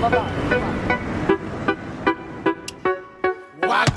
Huwag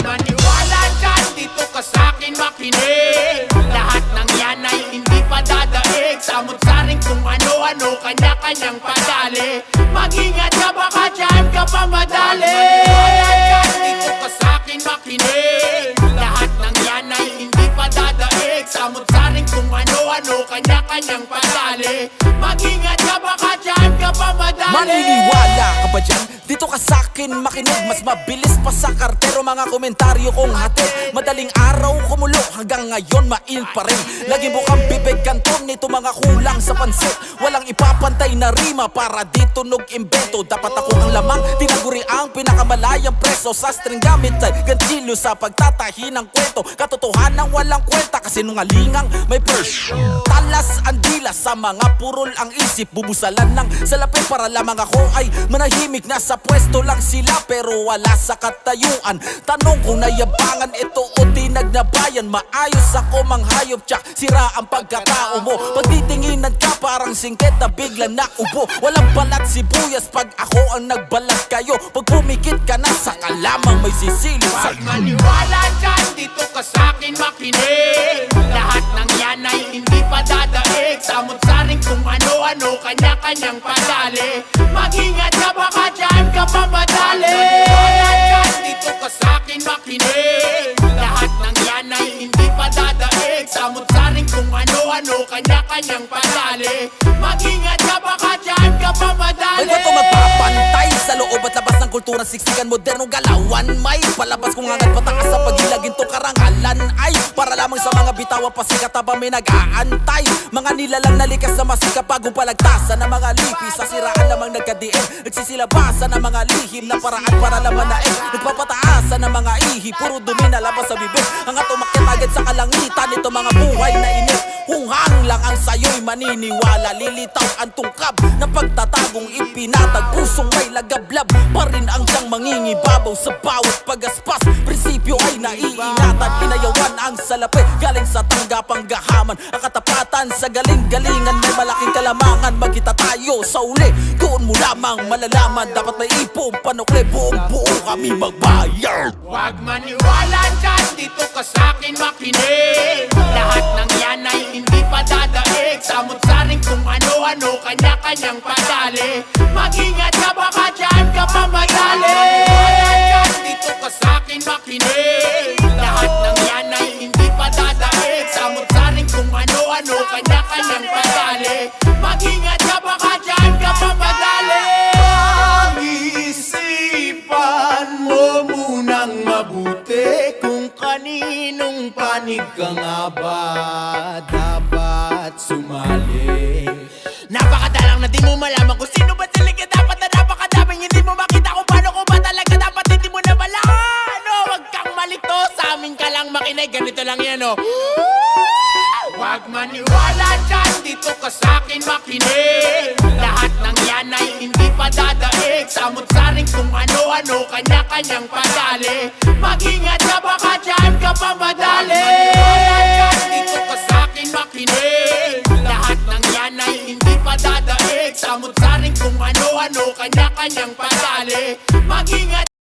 maniwala dyan, dito ka sa'kin makinig. Lahat ng yan ay hindi pa dadaig. Samot-saring kung ano-ano, kanya-kanyang padali. Mag-ingat ka, baka dyan ka pa madali. Maniwala dyan, dito ka sa'kin makinig. Lahat ng yan ay hindi pa dadaig. Samot-saring kung ano-ano, kanya-kanyang padali. Mag-ingat ka, baka dyan ka pa madali. Maniniwala ka ba dyan? Dito ka sa'kin makinig. Mas mabilis pa sa kartero mga komentaryo kong hatid. Madaling araw kumulo hanggang ngayon mainit pa rin. Lagi bukang bibig kanton nito mga kulang sa pansit. Walang ipapantay na rima para di tunog imbento. Dapat ako ang lamang, tinaguri ang pinakamalayang preso. Sa string gamit ay ganchilyo sa pagtatahi ng kwento. Katotohanan walang kwenta kasi nungalingang may purse. Talas ang dila sa mga purol ang isip. Bubusalan ng salapi para lamang ako ay manahimik. Nasa pwesto lang sila pero wala sa katayuan. Tanong kung nayabangan ito o tinag na bayan. Maayos ako manghayop tsak sira ang pagkatao mo. Pagtitinginan ka parang singket na bigla na ubo. Walang balat sibuyas pag ako ang nagbalat kayo. Pag pumikit ka na saka lamang may sisilip sa... Huwag maniwala dyan, dito ka sa'kin makinig. Lahat ng yan ay hindi pa dadaig. Samot-saring kung ano-ano, kanya-kanyang padali. Mag-ingat ka, baka dyan ka pa madali. Maniwala dyan, dito ka sa'kin makinig. Lahat ng yan ay hindi pa dadaig. Samot-saring kung ano-ano, kanya-kanyang padali. Mag-ingat ka, baka dyan ka pa madali. May bato magpapantay sa loob at labas ng kulturang siksikan. Modernong galawan may palabas kung hangat patakas sa pagilagin to karangalan ay para lamang sa mga bitawan pasikat habang may nag-aantay. Mga nilalang nalikas na masikap bagong palagtasan ng mga lipi. Sa siraan lamang nagka-DM nagsisilabasan ng mga lihim na paraan para laman na nagpapataasan ng mga ihi. Puro dumi na labas sa bibig. Ang umakyat agad sa kalangitan nito mga buhay na init. Hunghang lang ang sayo'y maniniwala. Lilitaw ang tungkab na pagtatagong ipinatag. Pusong may lagablab pa rin ang siyang mangingibabaw sa bawat pagaspas. Prinsipyo ay naiingatan. Inayawan ang salapi galing sa tanggapang gahaman. Ang katapatan sa galing-galingan may malaking kalamangan. Magkita tayo sa uli, doon mo lamang malalaman. Dapat may ipong panukli, buong-buo kami magbayad. Huwag maniwala dyan, dito ka sa'kin makinig. Lahat ng yan ay hindi pa dadaig. Samot-saring kung ano-ano, kanya-kanyang padali. Mag-ingat ka, baka dyan ka pa madali. Maniwala dyan, dito ka sa'kin makinig. Lahat ng yan ay hindi pa dadaig. Samot-saring kung ano-ano, kanya-kanyang padali. Mag-ingat ka, baka dyan ka pa madali. Pag-isipan mo munang mabuti kung kaninong panig ka nga ba dapat sumali. Napakadalang na di mo malaman kung sino ba talaga dapat na napakadaming hindi mo makita kung paano ko ba talaga dapat hindi mo na malaman. Oh, wag kang malito, sa amin ka lang makinig, ganito lang yan oh. Huwag maniwala dyan, dito ka sa'kin makinig. Lahat ng yan ay hindi pa dadaig. Samot-saring kung ano-ano, kanya-kanyang padali. Mag-ingat ka, baka dyan ka pa madali. Maniwala dyan, dito ka sa'kin makinig. Lahat ng yan ay hindi pa dadaig. Samot-saring kung ano-ano, kanya-kanyang padali. Mag-ingat